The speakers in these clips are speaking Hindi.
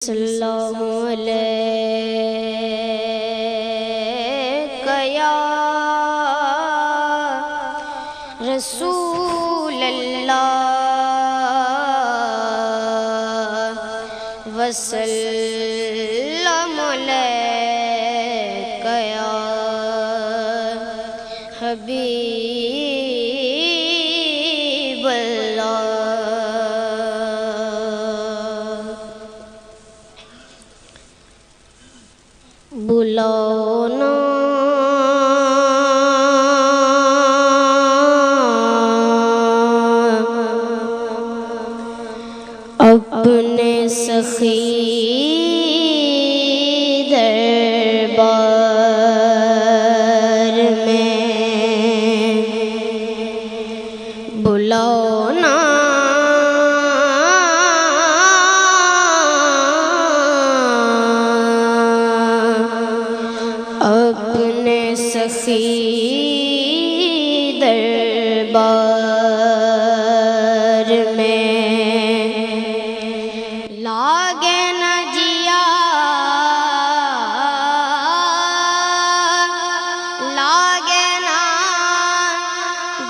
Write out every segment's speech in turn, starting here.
सल्लल्लाहु अलैहि या रसूल अल्लाह वसल्लम अलैका या हबीब अल्लाह। बुलाओ ना अपने सखी दरबार में, बुलाओ ना अपने सखी दरबार में। लागे न जिया लागे न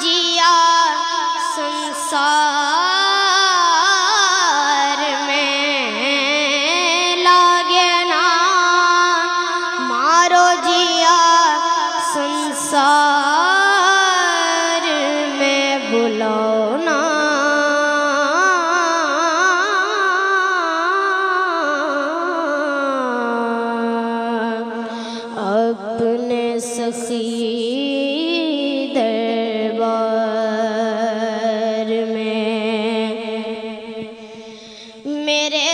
जिया संसार में, लागे ना मारो जिया संसार में। बुलाओ ना अपने सखी दरबार में। मेरे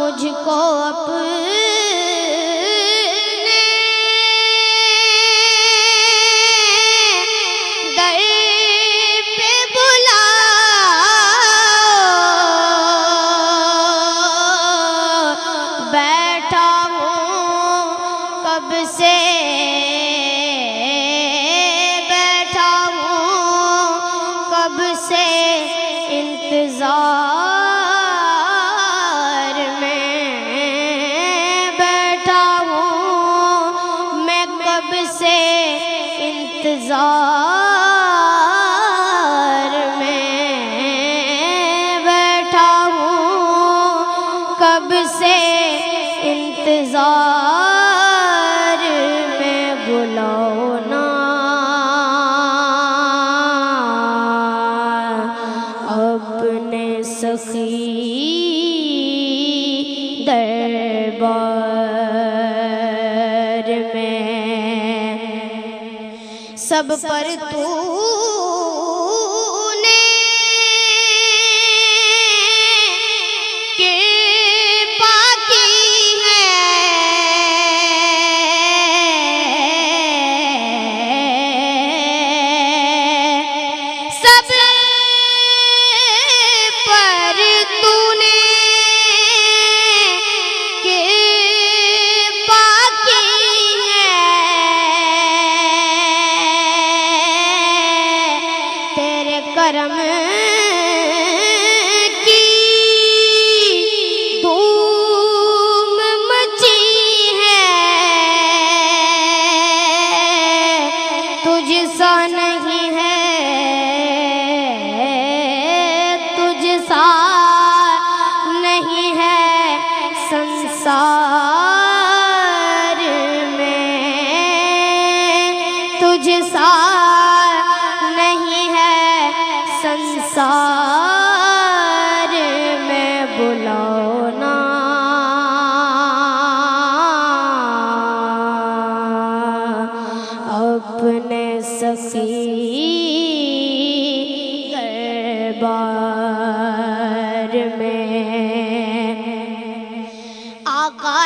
मुझको अपने दर पे बुलाओ। बैठा हूँ कब से, बैठा हूँ कब से इंतजार में। बैठा हूँ मैं कब से इंतजार में। बैठा हूँ कब से इंतजार में। बुलाओ ना अपने सखी दरबार में। सब पर तूने कृपा की है, सब पर तूने कृपा की है।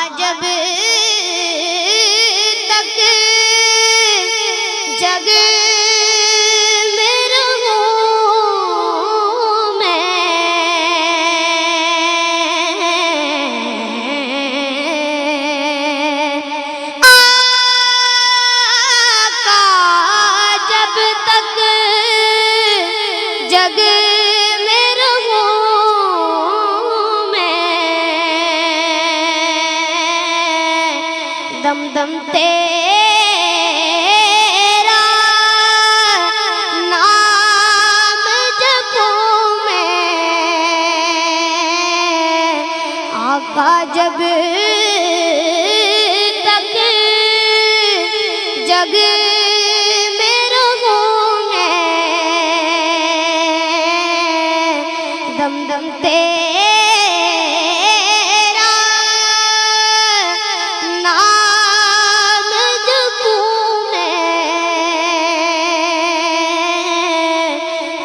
जब तक जग में रहूं मैं, आका जब तक जग में रहूं मैं, दम दम तेरा नाम जपूं मैं, आका जब तक जग में रहूं मैं, दम दम तेरा नाम जपूं मैं,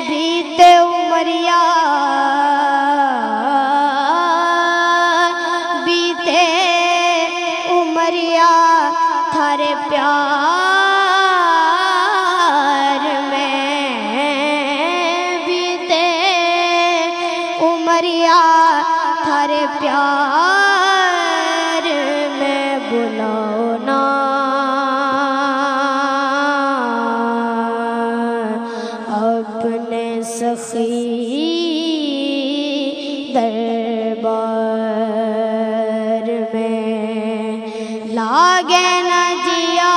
बीते उमरिया बीते उमरिया थारे प्यार में, बीते उमरिया थारे प्यार में, बुलाओ ना अपने सखी दरबार में, लागे न जिया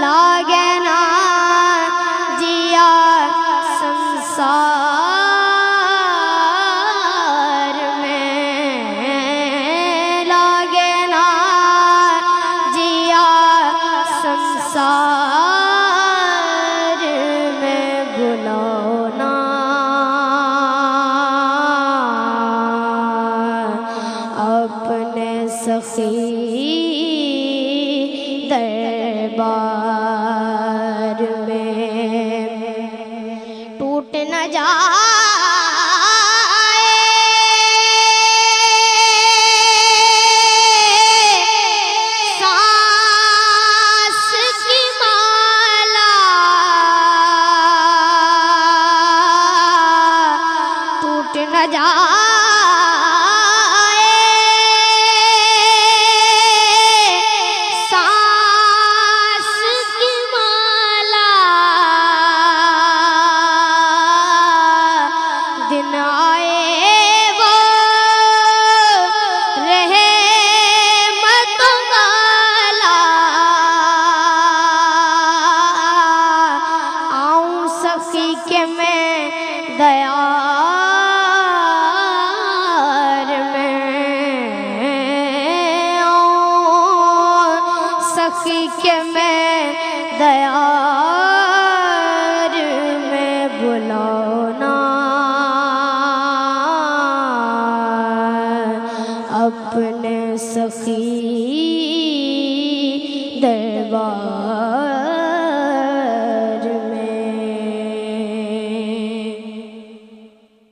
लागे ना जिया संसार में, लागे ना जिया संसार में, बुलाओ ना अपने सखी दरबार में, टूट न जाए सांस की माला, टूट न जाए सांस की माला, दिन आए वो रहे मत वाला, आऊं सखी के मैं दयार में, आऊं सखी के मैं दयार में, बुलाओ ना अपने सखी दरबार